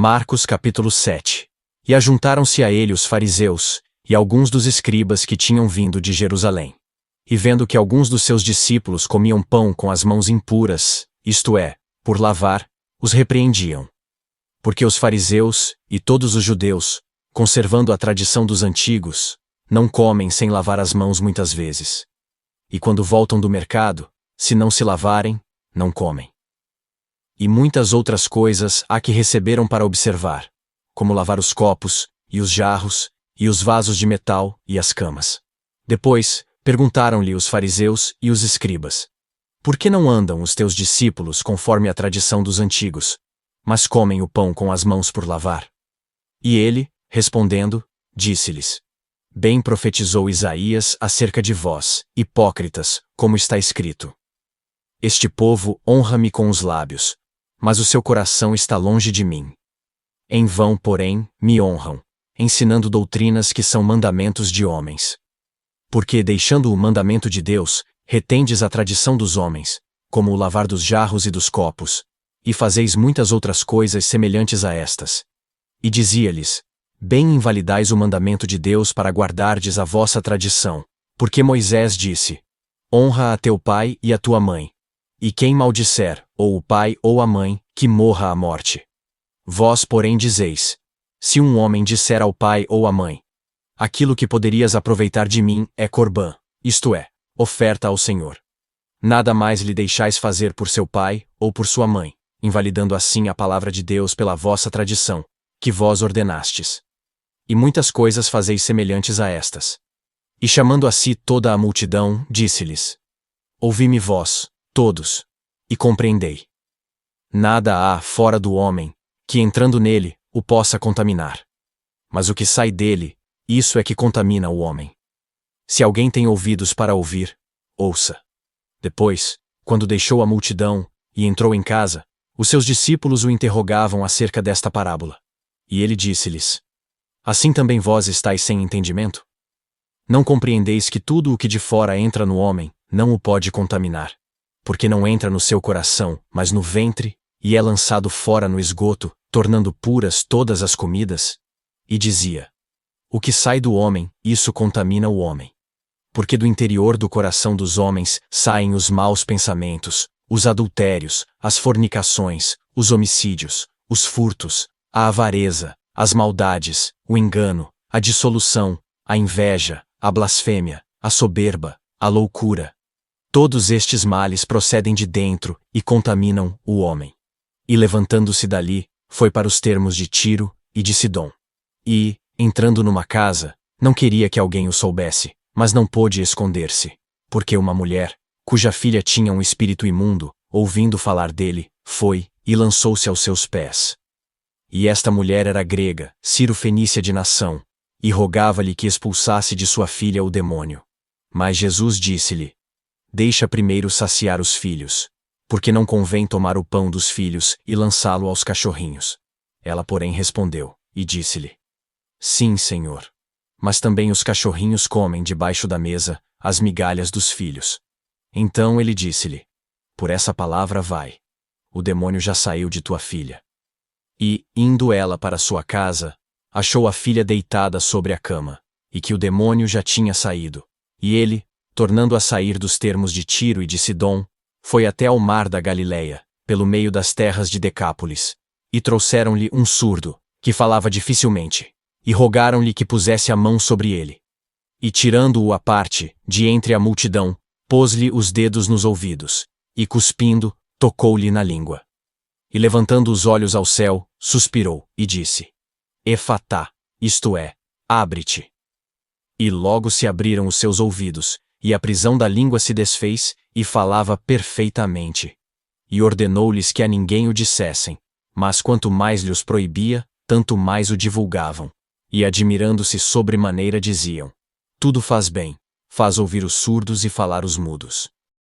Marcos capítulo 7. E ajuntaram-se a ele os fariseus, e alguns dos escribas que tinham vindo de Jerusalém. E vendo que alguns dos seus discípulos comiam pão com as mãos impuras, isto é, por lavar, os repreendiam. Porque os fariseus, e todos os judeus, conservando a tradição dos antigos, não comem sem lavar as mãos muitas vezes. E quando voltam do mercado, se não se lavarem, não comem. E muitas outras coisas há que receberam para observar, como lavar os copos, e os jarros, e os vasos de metal, e as camas. Depois, perguntaram-lhe os fariseus e os escribas: Por que não andam os teus discípulos conforme a tradição dos antigos, mas comem o pão com as mãos por lavar? E ele, respondendo, disse-lhes: Bem profetizou Isaías acerca de vós, hipócritas, como está escrito: Este povo honra-me com os lábios, mas o seu coração está longe de mim. Em vão, porém, me honram, ensinando doutrinas que são mandamentos de homens. Porque, deixando o mandamento de Deus, retendes a tradição dos homens, como o lavar dos jarros e dos copos, e fazeis muitas outras coisas semelhantes a estas. E dizia-lhes: Bem invalidais o mandamento de Deus para guardardes a vossa tradição, porque Moisés disse: Honra a teu pai e a tua mãe. E quem maldisser, ou o pai ou a mãe, que morra a morte. Vós, porém, dizeis: Se um homem disser ao pai ou à mãe: Aquilo que poderias aproveitar de mim é corbã, isto é, oferta ao Senhor. Nada mais lhe deixais fazer por seu pai ou por sua mãe, invalidando assim a palavra de Deus pela vossa tradição, que vós ordenastes. E muitas coisas fazeis semelhantes a estas. E chamando a si toda a multidão, disse-lhes: Ouvi-me vós, todos, e compreendei. Nada há fora do homem, que entrando nele, o possa contaminar. Mas o que sai dele, isso é que contamina o homem. Se alguém tem ouvidos para ouvir, ouça. Depois, quando deixou a multidão, e entrou em casa, os seus discípulos o interrogavam acerca desta parábola. E ele disse-lhes: Assim também vós estáis sem entendimento? Não compreendeis que tudo o que de fora entra no homem, não o pode contaminar. Porque não entra no seu coração, mas no ventre, e é lançado fora no esgoto, tornando puras todas as comidas? E dizia: O que sai do homem, isso contamina o homem. Porque do interior do coração dos homens saem os maus pensamentos, os adultérios, as fornicações, os homicídios, os furtos, a avareza, as maldades, o engano, a dissolução, a inveja, a blasfêmia, a soberba, a loucura. Todos estes males procedem de dentro e contaminam o homem. E levantando-se dali, foi para os termos de Tiro e de Sidom. E, entrando numa casa, não queria que alguém o soubesse, mas não pôde esconder-se, porque uma mulher, cuja filha tinha um espírito imundo, ouvindo falar dele, foi e lançou-se aos seus pés. E esta mulher era grega, Ciro-fenícia de nação, e rogava-lhe que expulsasse de sua filha o demônio. Mas Jesus disse-lhe: Deixa primeiro saciar os filhos, porque não convém tomar o pão dos filhos e lançá-lo aos cachorrinhos. Ela, porém, respondeu, e disse-lhe: Sim, Senhor. Mas também os cachorrinhos comem debaixo da mesa as migalhas dos filhos. Então ele disse-lhe: Por essa palavra vai. O demônio já saiu de tua filha. E, indo ela para sua casa, achou a filha deitada sobre a cama, e que o demônio já tinha saído. E ele, tornando a sair dos termos de Tiro e de Sidom, foi até ao mar da Galileia, pelo meio das terras de Decápolis, e trouxeram-lhe um surdo, que falava dificilmente, e rogaram-lhe que pusesse a mão sobre ele. E tirando-o à parte, de entre a multidão, pôs-lhe os dedos nos ouvidos, e cuspindo, tocou-lhe na língua. E levantando os olhos ao céu, suspirou, e disse: Efatá, isto é, abre-te. E logo se abriram os seus ouvidos, e a prisão da língua se desfez, e falava perfeitamente. E ordenou-lhes que a ninguém o dissessem, mas quanto mais lhes proibia, tanto mais o divulgavam. E admirando-se sobremaneira diziam: Tudo faz bem, faz ouvir os surdos e falar os mudos.